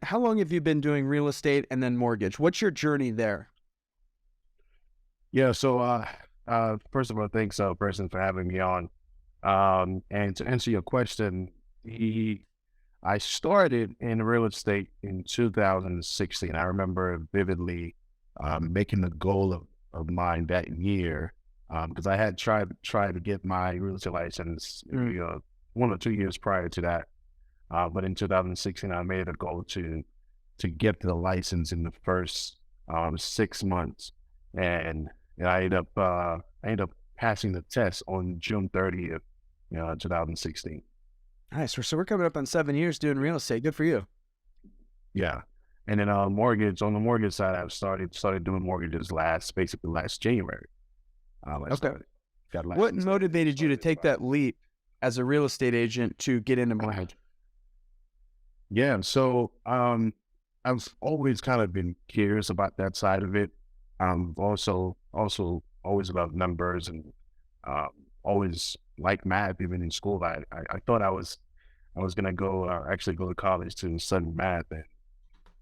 how long have you been doing real estate and then mortgage? What's your journey there? Yeah, so first of all, thanks, person, for having me on. And to answer your question, the I started in real estate in 2016. I remember vividly making a goal of mine that year because I had tried to get my real estate license, Mm. 1 or 2 years prior to that. But in 2016, I made it a goal to get the license in the first 6 months, and, I ended up passing the test on June 30th, 2016. Nice. So we're coming up on 7 years doing real estate. Good for you. Yeah, and then mortgage on the mortgage side, I've started doing mortgages basically last January. I Okay. started got What licensed and motivated you to started this take that process. leap as a real estate agent to get into mortgage? Yeah, so I've always kind of been curious about that side of it. Also always about numbers and um, always like math. Even in school, I thought I was gonna go actually go to college to study math,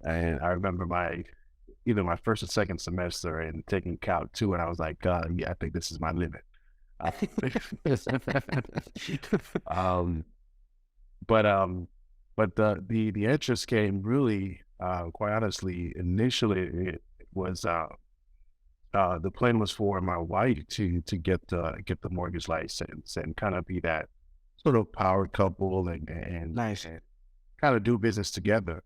and I remember my either my first or second semester and taking Calc 2, and I was like, God, yeah, I think this is my limit. Uh, um, But the interest came really, quite honestly, initially it was the plan was for my wife to get the mortgage license and kind of be that sort of power couple Nice. and kind of do business together.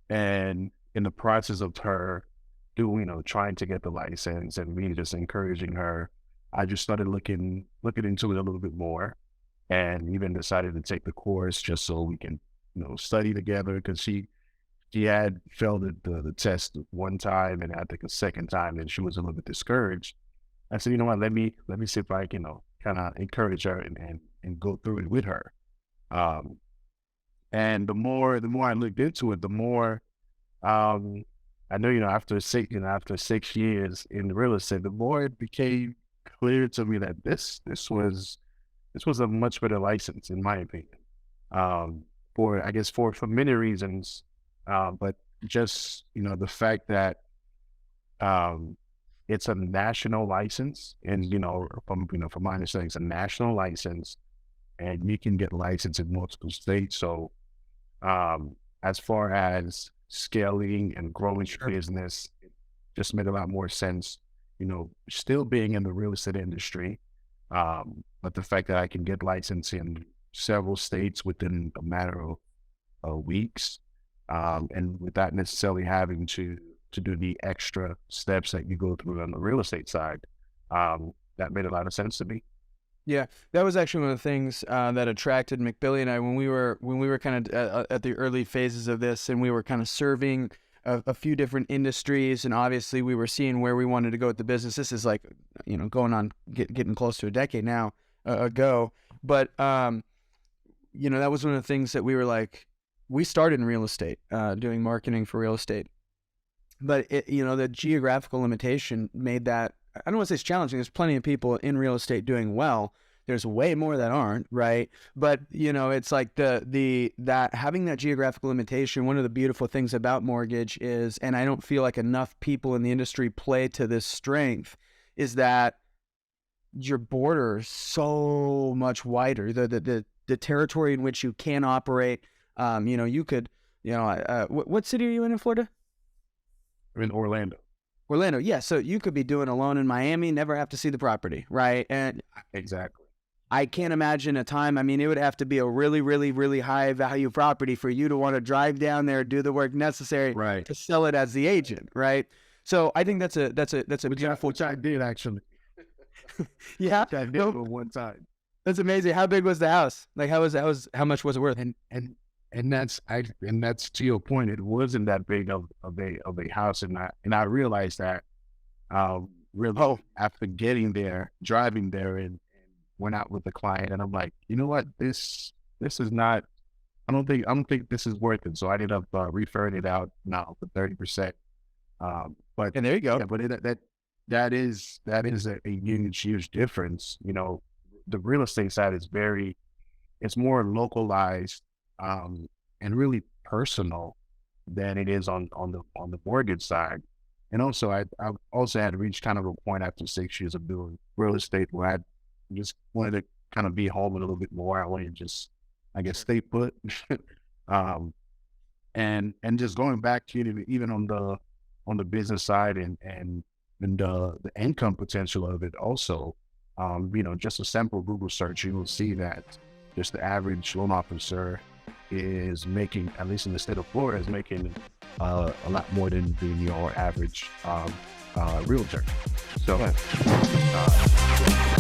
And in the process of her trying to get the license and me just encouraging her, I just started looking into it a little bit more and even decided to take the course just so we can, study together because she had failed the test one time and I think a second time and she was a little bit discouraged. I said, you know what, let me see if I can, kind of encourage her and go through it with her. Um, and the more I looked into it, the more um, I know, after 6 years in real estate, the more it became clear to me that this was a much better license, in my opinion. For I guess for many reasons, but just the fact that um, it's a national license, and from my understanding, it's a national license, and you can get licensed in multiple states. So as far as scaling and growing your Sure. business, it just made a lot more sense. Still being in the real estate industry, but the fact that I can get licensed in several states within a matter of weeks, and without necessarily having to do the extra steps that you go through on the real estate side, that made a lot of sense to me. Yeah, that was actually one of the things that attracted McBilly and I when we were kind of at the early phases of this, and we were kind of serving a few different industries, and obviously we were seeing where we wanted to go with the business. This is like, going on getting close to a decade now ago, but that was one of the things that we were like, we started in real estate, doing marketing for real estate, but the geographical limitation made that, I don't want to say it's challenging. There's plenty of people in real estate doing well. There's way more that aren't, right? But it's like that having that geographical limitation. One of the beautiful things about mortgage is, and I don't feel like enough people in the industry play to this strength, is that your border is so much wider. The territory in which you can operate. You could, what city are you in Florida? I'm in Orlando. Orlando, yeah. So you could be doing a loan in Miami, never have to see the property, right? And Exactly. I can't imagine a time. I mean, it would have to be a really, really, really high value property for you to want to drive down there, do the work necessary Right. to sell it as the agent, right? So I think that's a beautiful. Which I did actually. Yeah, Which I did no, for one time. that's amazing. How big was the house? Like, how much was it worth? And that's to your point. It wasn't that big of a house, and I realized that really Oh, after getting there, driving there, and went out with the client, and I'm like, you know what, this is not. I don't think this is worth it. So I ended up referring it out now for 30%. But and there you go. yeah, but that is a huge difference. The real estate side is it's more localized, and really personal. than it is on the mortgage side. And also, I also had reached kind of a point after 6 years of doing real estate where I just wanted to kind of be home a little bit more. I wanted to just, I guess, stay put. um, and just going back to even on the business side and the income potential of it also, just a simple Google search, you will see that just the average loan officer is making, at least in the state of Florida, is making a lot more than your average realtor. So, Right. uh,